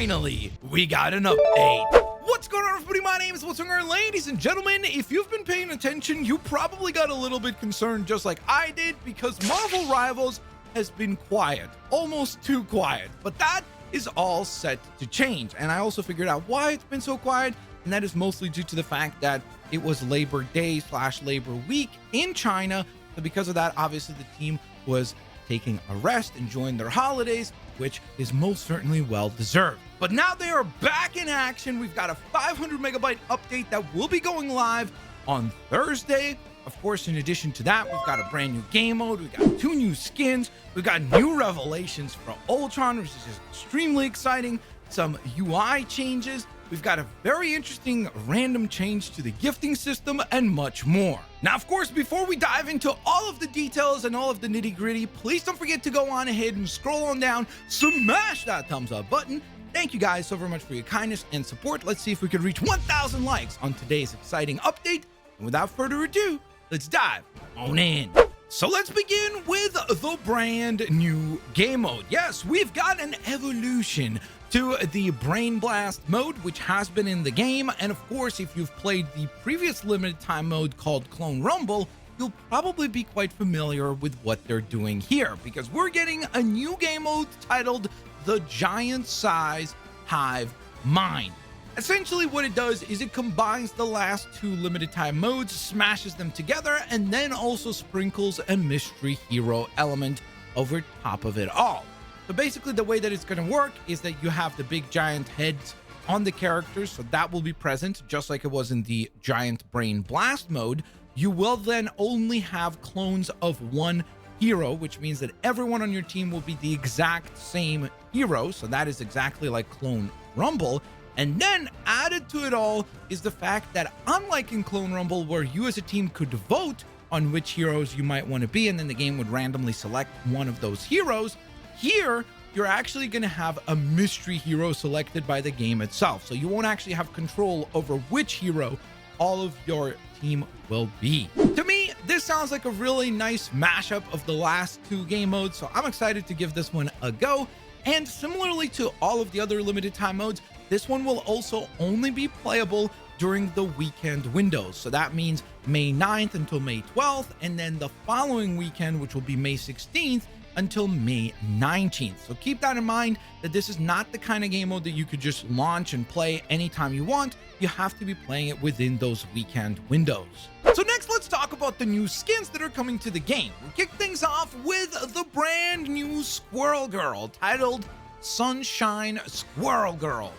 finally, we got an update. What's going on, everybody? My name is Blitzwinger, and ladies and gentlemen, if you've been paying attention, you probably got a little bit concerned just like I did, because Marvel Rivals has been quiet, almost too quiet, but that is all set to change. And I also figured out why it's been so quiet, and that is mostly due to the fact that it was Labor Day / Labor Week in China. So because of that, obviously the team was taking a rest, enjoying their holidays, which is most certainly well deserved. But now they are back in action. We've got a 500 megabyte update that will be going live on Thursday. Of course, in addition to that, we've got a brand new game mode. We've got 2 new skins. We've got new revelations for Ultron, which is extremely exciting. Some UI changes. We've got a very interesting random change to the gifting system and much more. Now, of course, before we dive into all of the details and all of the nitty gritty, please don't forget to go on ahead and scroll on down, smash that thumbs up button. Thank you guys so very much for your kindness and support. Let's see if we could reach 1,000 likes on today's exciting update. And without further ado, let's dive on in. So let's begin with the brand new game mode. Yes, we've got an evolution to the Brain Blast mode, which has been in the game. And of course, if you've played the previous limited time mode called Clone Rumble, you'll probably be quite familiar with what they're doing here, because we're getting a new game mode titled the Giant Size Hive Mind. Essentially what it does is it combines the last 2 limited time modes, smashes them together, and then also sprinkles a mystery hero element over top of it all. So basically the way that it's going to work is that you have the big giant heads on the characters, so that will be present just like it was in the Giant Brain Blast mode. You will then only have clones of one hero, which means that everyone on your team will be the exact same hero, so that is exactly like Clone Rumble. And then added to it all is the fact that unlike in Clone Rumble, where you as a team could vote on which heroes you might want to be, and then the game would randomly select one of those heroes, here you're actually going to have a mystery hero selected by the game itself. So you won't actually have control over which hero all of your team will be. To me, this sounds like a really nice mashup of the last 2 game modes, so I'm excited to give this one a go. And similarly to all of the other limited time modes, this one will also only be playable during the weekend windows. So that means May 9th until May 12th, and then the following weekend, which will be May 16th until May 19th. So keep that in mind, that this is not the kind of game mode that you could just launch and play anytime you want. You have to be playing it within those weekend windows. So next, let's talk about the new skins that are coming to the game. We kick things off with the brand new Squirrel Girl, titled Sunshine Squirrel Girl.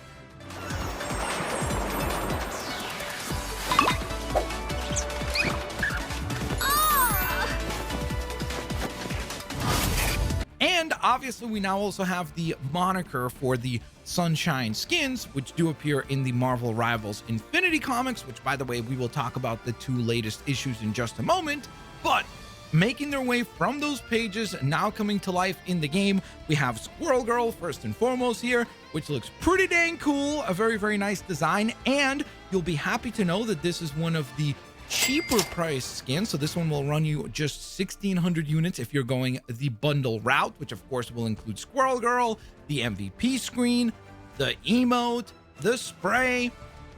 And obviously we now also have the moniker for the Sunshine skins, which do appear in the Marvel Rivals Infinity comics, which, by the way, we will talk about the 2 latest issues in just a moment. But making their way from those pages, now coming to life in the game, we have Squirrel Girl first and foremost here, which looks pretty dang cool, a very, very nice design. And you'll be happy to know that this is one of the cheaper price skins. So this one will run you just 1,600 units if you're going the bundle route, which of course will include Squirrel Girl, the MVP screen, the emote, the spray,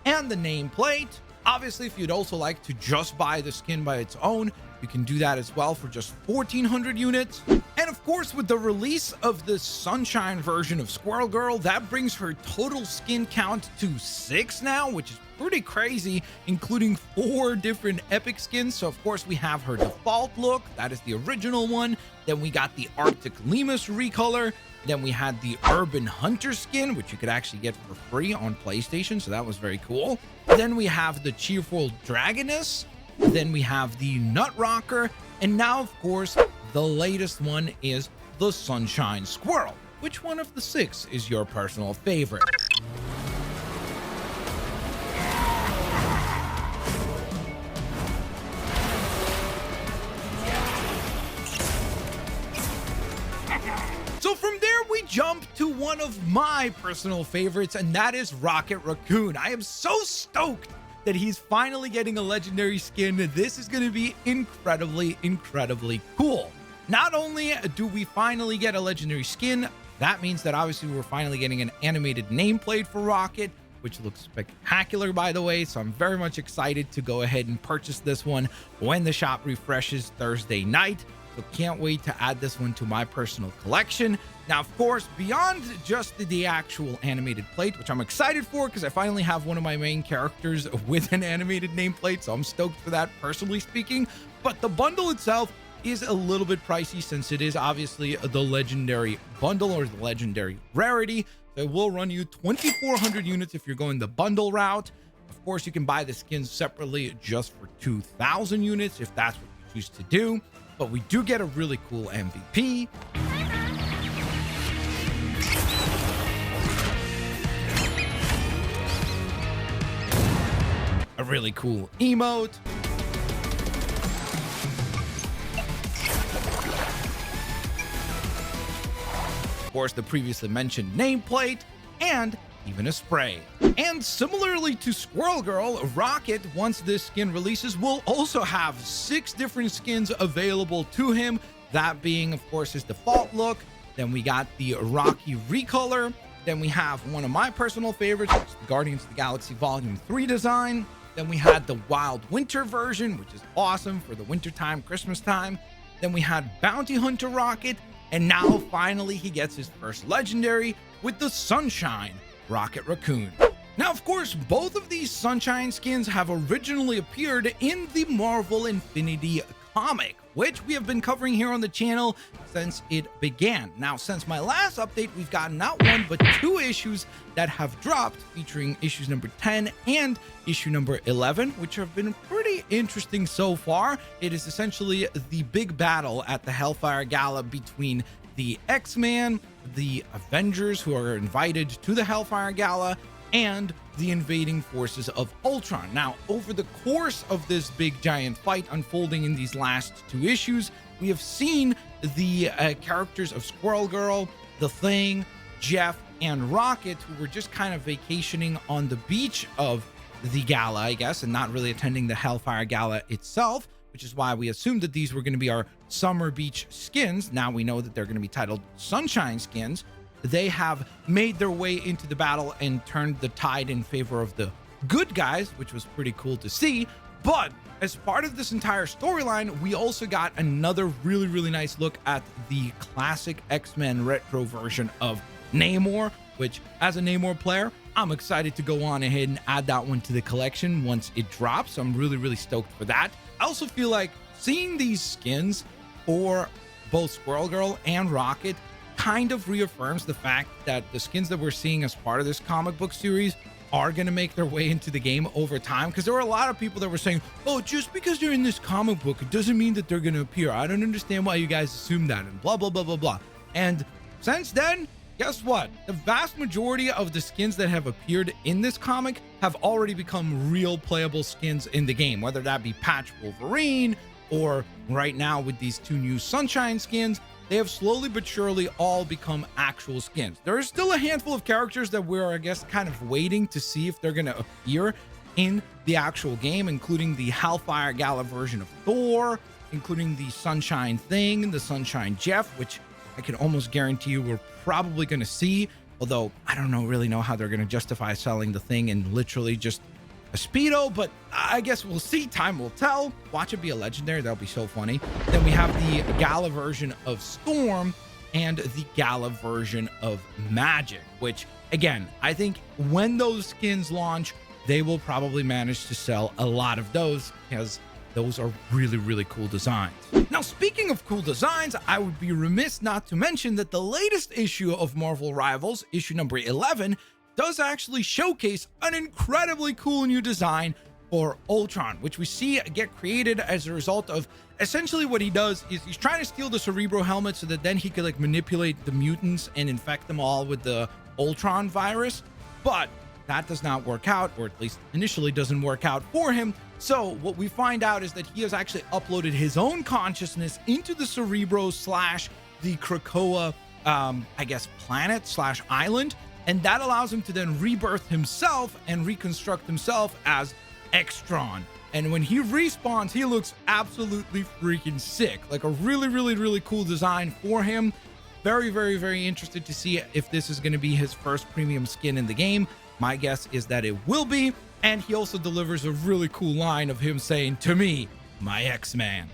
and the nameplate. Obviously, if you'd also like to just buy the skin by its own, you can do that as well for just 1,400 units. And of course, with the release of the Sunshine version of Squirrel Girl, that brings her total skin count to 6 now, which is pretty crazy, including 4 different epic skins. So of course we have her default look, that is the original one. Then we got the Arctic Lemus recolor. Then we had the Urban Hunter skin, which you could actually get for free on PlayStation, so that was very cool. Then we have the Cheerful Dragoness. Then we have the Nut Rocker, and now of course the latest one is the Sunshine Squirrel. Which one of the 6 is your personal favorite? So from there, we jump to one of my personal favorites, and that is Rocket Raccoon. I am so stoked that he's finally getting a legendary skin. This is going to be incredibly, incredibly cool. Not only do we finally get a legendary skin That means that obviously we're finally getting an animated nameplate for Rocket, which looks spectacular, by the way. So I'm very much excited to go ahead and purchase this one when the shop refreshes Thursday night. So can't wait to add this one to my personal collection. Now, of course, beyond just the actual animated plate, which I'm excited for because I finally have one of my main characters with an animated nameplate, so I'm stoked for that, personally speaking. But the bundle itself is a little bit pricey since it is obviously the legendary bundle or the legendary rarity. So it will run you 2,400 units if you're going the bundle route. Of course, you can buy the skins separately just for 2,000 units if that's what you choose to do. But we do get a really cool MVP. A really cool emote. Of course, the previously mentioned nameplate and even a spray. And similarly to Squirrel Girl, Rocket, once this skin releases, will also have 6 different skins available to him. That being, of course, his default look. Then we got the Rocky Recolor. Then we have one of my personal favorites, which is the Guardians of the Galaxy Volume 3 design. Then we had the Wild Winter version, which is awesome for the wintertime, Christmas time. Then we had Bounty Hunter Rocket. And now finally he gets his first legendary with the Sunshine Rocket Raccoon. Now, of course, both of these Sunshine skins have originally appeared in the Marvel Infinity comic, which we have been covering here on the channel since it began. Now, since my last update, we've gotten not one, but 2 issues that have dropped, featuring issues number 10 and issue number 11, which have been pretty interesting so far. It is essentially the big battle at the Hellfire Gala between the X-Men, the Avengers who are invited to the Hellfire Gala, and the invading forces of Ultron. Now, over the course of this big giant fight unfolding in these last 2 issues, we have seen the characters of Squirrel Girl, The Thing, Jeff, and Rocket, who were just kind of vacationing on the beach of the gala, I guess, and not really attending the Hellfire Gala itself, which is why we assumed that these were going to be our summer beach skins. Now we know that they're going to be titled Sunshine skins. They have made their way into the battle and turned the tide in favor of the good guys, which was pretty cool to see. But as part of this entire storyline, we also got another really nice look at the classic X-Men retro version of Namor, which, as a Namor player, I'm excited to go on ahead and add that one to the collection once it drops. I'm really stoked for that. I also feel like seeing these skins for both Squirrel Girl and Rocket kind of reaffirms the fact that the skins that we're seeing as part of this comic book series are going to make their way into the game over time, because there were a lot of people that were saying, oh, just because they're in this comic book, it doesn't mean that they're going to appear. I don't understand why you guys assume that, and blah blah. And since then, guess what? The vast majority of the skins that have appeared in this comic have already become real playable skins in the game, whether that be Patch Wolverine or right now with these 2 new Sunshine skins. They have slowly but surely all become actual skins. There is still a handful of characters that we're, I guess, kind of waiting to see if they're going to appear in the actual game, including the Hellfire Gala version of Thor, including the Sunshine Thing, the Sunshine Jeff, which I can almost guarantee you we're probably going to see, although I don't really know how they're going to justify selling the Thing in literally just a Speedo, but I guess we'll see. Time will tell. Watch it be a legendary. That'll be so funny. Then we have the Gala version of Storm and the Gala version of Magic, which, again, I think when those skins launch, they will probably manage to sell a lot of those, because those are really cool designs. Now, speaking of cool designs, I would be remiss not to mention that the latest issue of Marvel Rivals, issue number 11, does actually showcase an incredibly cool new design for Ultron, which we see get created as a result of essentially what he does is he's trying to steal the Cerebro helmet so that then he could manipulate the mutants and infect them all with the Ultron virus. But that does not work out, or at least initially doesn't work out for him. So what we find out is that he has actually uploaded his own consciousness into the Cerebro / the Krakoa, I guess, planet / island. And that allows him to then rebirth himself and reconstruct himself as X-Tron. And when he respawns, he looks absolutely freaking sick. Like a really cool design for him. very interested to see if this is going to be his first premium skin in the game. My guess is that it will be. And he also delivers a really cool line of him saying, "To me, my X-Man."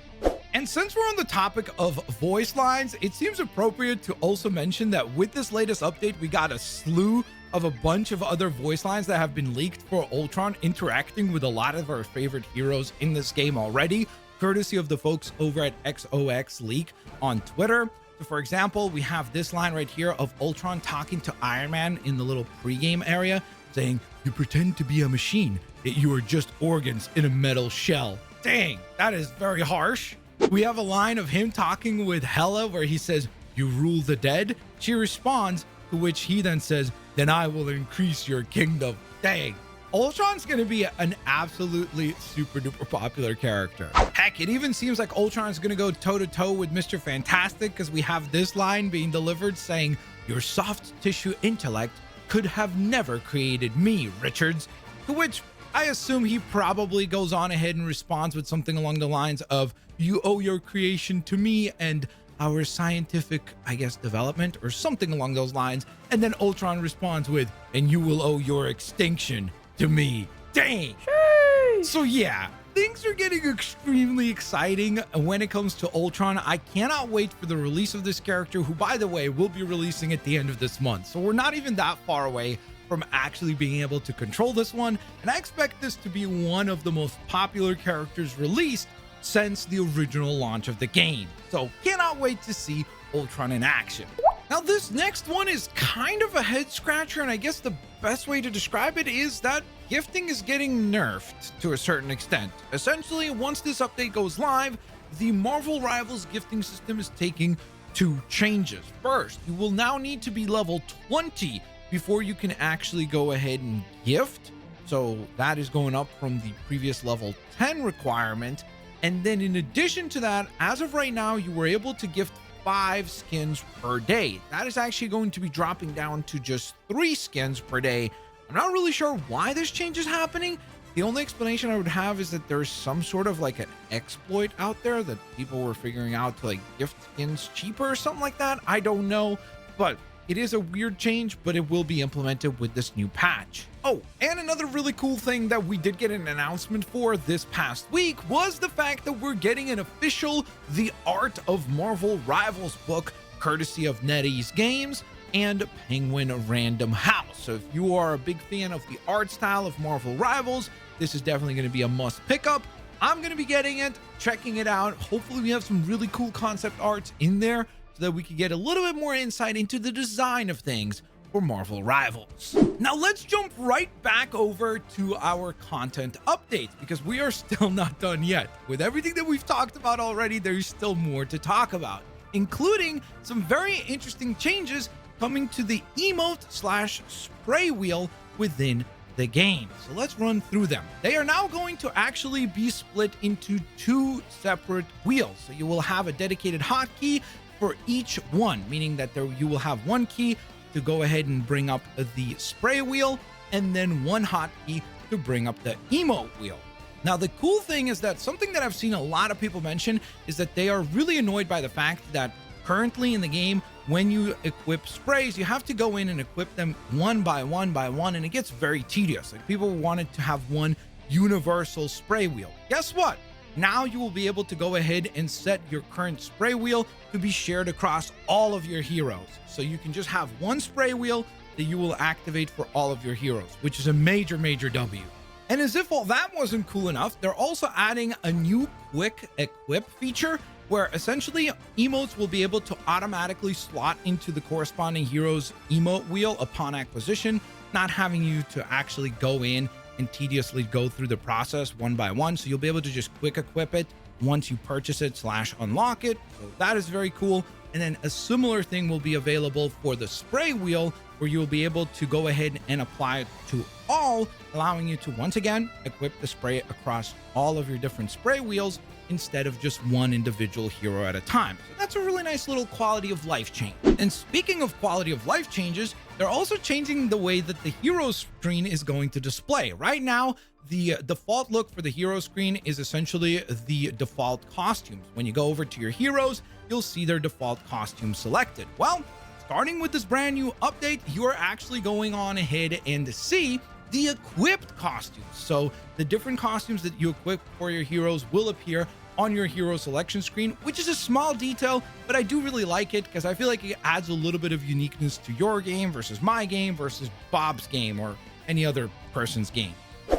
And since we're on the topic of voice lines, it seems appropriate to also mention that with this latest update, we got a slew of a bunch of other voice lines that have been leaked for Ultron, interacting with a lot of our favorite heroes in this game already, courtesy of the folks over at XOX Leak on Twitter. So for example, we have this line right here of Ultron talking to Iron Man in the little pregame area, saying, "You pretend to be a machine, yet you are just organs in a metal shell." Dang, that is very harsh. We have a line of him talking with Hela where he says, "You rule the dead." She responds, to which he then says, "Then I will increase your kingdom." Dang. Ultron's going to be an absolutely super duper popular character. Heck, it even seems like Ultron's going to go toe to toe with Mr. Fantastic, because we have this line being delivered saying, "Your soft tissue intellect could have never created me, Richards." To which I assume he probably goes on ahead and responds with something along the lines of, "You owe your creation to me and our scientific, I guess, development," or something along those lines. And then Ultron responds with, "And you will owe your extinction to me." Dang. Sheesh. So yeah, things are getting extremely exciting when it comes to Ultron. I cannot wait for the release of this character, who, by the way, will be releasing at the end of this month. So we're not even that far away from actually being able to control this one. And I expect this to be one of the most popular characters released since the original launch of the game. So cannot wait to see Ultron in action. Now this next one is kind of a head scratcher, and I guess the best way to describe it is that gifting is getting nerfed to a certain extent. Essentially, once this update goes live, the Marvel Rivals gifting system is taking 2 changes. First, you will now need to be level 20 before you can actually go ahead and gift. So that is going up from the previous level 10 requirement. And then in addition to that, as of right now, you were able to gift 5 skins per day. That is actually going to be dropping down to just 3 skins per day. I'm not really sure why this change is happening. The only explanation I would have is that there's some sort of like an exploit out there that people were figuring out to like gift skins cheaper or something like that. I don't know, but it is a weird change, but it will be implemented with this new patch. Oh, and another really cool thing that we did get an announcement for this past week was the fact that we're getting an official The Art of Marvel Rivals book, courtesy of NetEase Games and Penguin Random House. So if you are a big fan of the art style of Marvel Rivals, this is definitely going to be a must pick up. I'm going to be getting it, checking it out. Hopefully we have some really cool concept arts in there, so that we could get a little bit more insight into the design of things for Marvel Rivals. Now let's jump right back over to our content updates, because we are still not done yet. With everything that we've talked about already, there's still more to talk about, including some very interesting changes coming to the emote/spray wheel within the game. So let's run through them. They are now going to actually be split into 2 separate wheels. So you will have a dedicated hotkey for each one, meaning that you will have 1 key to go ahead and bring up the spray wheel, and then 1 hotkey to bring up the emote wheel. Now, the cool thing is that something that I've seen a lot of people mention is that they are really annoyed by the fact that currently in the game, when you equip sprays, you have to go in and equip them one by one, and it gets very tedious. Like, people wanted to have 1 universal spray wheel. Guess what? Now you will be able to go ahead and set your current spray wheel to be shared across all of your heroes. So you can just have 1 spray wheel that you will activate for all of your heroes, which is a major W. And as if all that wasn't cool enough, they're also adding a new quick equip feature, where essentially emotes will be able to automatically slot into the corresponding hero's emote wheel upon acquisition, not having you to actually go in and tediously go through the process one by one. So you'll be able to just quick equip it once you purchase it / unlock it. So that is very cool. And then a similar thing will be available for the spray wheel, where you'll be able to go ahead and apply it to all, allowing you to once again equip the spray across all of your different spray wheels instead of just one individual hero at a time. So that's a really nice little quality of life change. And speaking of quality of life changes, they're also changing the way that the hero screen is going to display. Right now, the default look for the hero screen is essentially the default costumes. When you go over to your heroes, you'll see their default costume selected. Well, starting with this brand new update, you are actually going on ahead and see the equipped costumes. So the different costumes that you equip for your heroes will appear on your hero selection screen, which is a small detail, but I do really like it because I feel like it adds a little bit of uniqueness to your game versus my game versus Bob's game or any other person's game.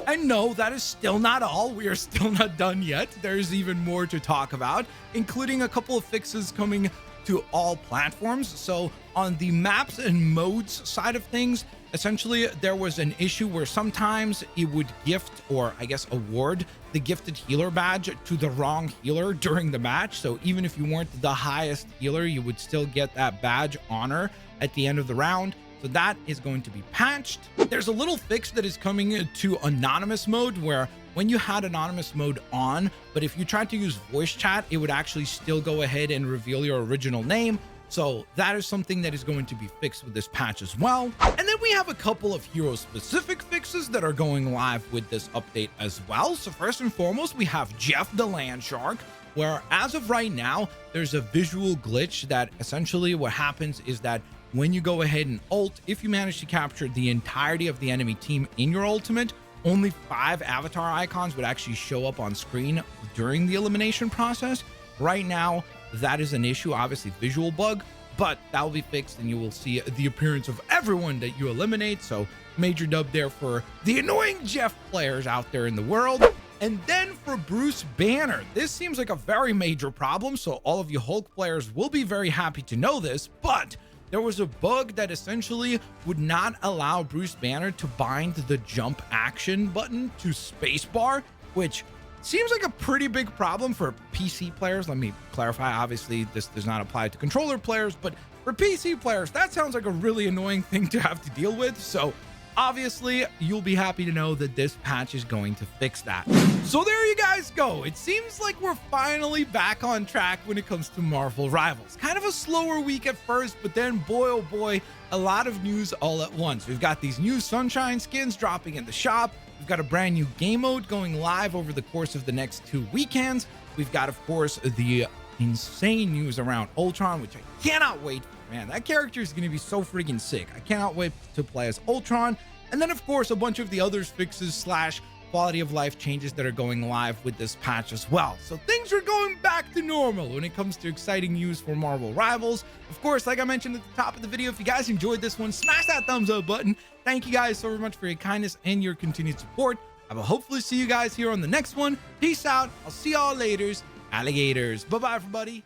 And no, that is still not all. We are still not done yet. There's even more to talk about, including a couple of fixes coming to all platforms. So on the maps and modes side of things, essentially there was an issue where sometimes it would gift, or I guess award, the gifted healer badge to the wrong healer during the match. So even if you weren't the highest healer, you would still get that badge honor at the end of the round. So that is going to be patched. There's a little fix that is coming to anonymous mode, where when you had anonymous mode on, but if you tried to use voice chat, it would actually still go ahead and reveal your original name. So that is something that is going to be fixed with this patch as well. And then we have a couple of hero specific fixes that are going live with this update as well. So first and foremost, we have Jeff the Land Shark, where as of right now, there's a visual glitch that essentially what happens is that when you go ahead and ult, if you manage to capture the entirety of the enemy team in your ultimate, only 5 avatar icons would actually show up on screen during the elimination process. Right now, that is an issue, obviously visual bug, but that will be fixed and you will see the appearance of everyone that you eliminate. So major dub there for the annoying Jeff players out there in the world. And then for Bruce Banner, this seems like a very major problem. So all of you Hulk players will be very happy to know this, but there was a bug that essentially would not allow Bruce Banner to bind the jump action button to spacebar, which seems like a pretty big problem for PC players. Let me clarify, obviously this does not apply to controller players, but for PC players, that sounds like a really annoying thing to have to deal with. So obviously you'll be happy to know that this patch is going to fix that. So there you guys go. It seems like we're finally back on track when it comes to Marvel Rivals. Kind of a slower week at first, but then boy, oh boy, a lot of news all at once. We've got these new Sunshine skins dropping in the shop. We've got a brand new game mode going live over the course of the next 2 weekends. We've got, of course, the insane news around Ultron, which I cannot wait for. Man, that character is going to be so freaking sick. I cannot wait to play as Ultron. And then, of course, a bunch of the other fixes slash quality of life changes that are going live with this patch as well. So things are going back to normal when it comes to exciting news for Marvel Rivals. Of course, like I mentioned at the top of the video, if you guys enjoyed this one, smash that thumbs up button. Thank you guys so much for your kindness and your continued support. I will hopefully see you guys here on the next one. Peace out. I'll see y'all later, alligators. Bye-bye, everybody.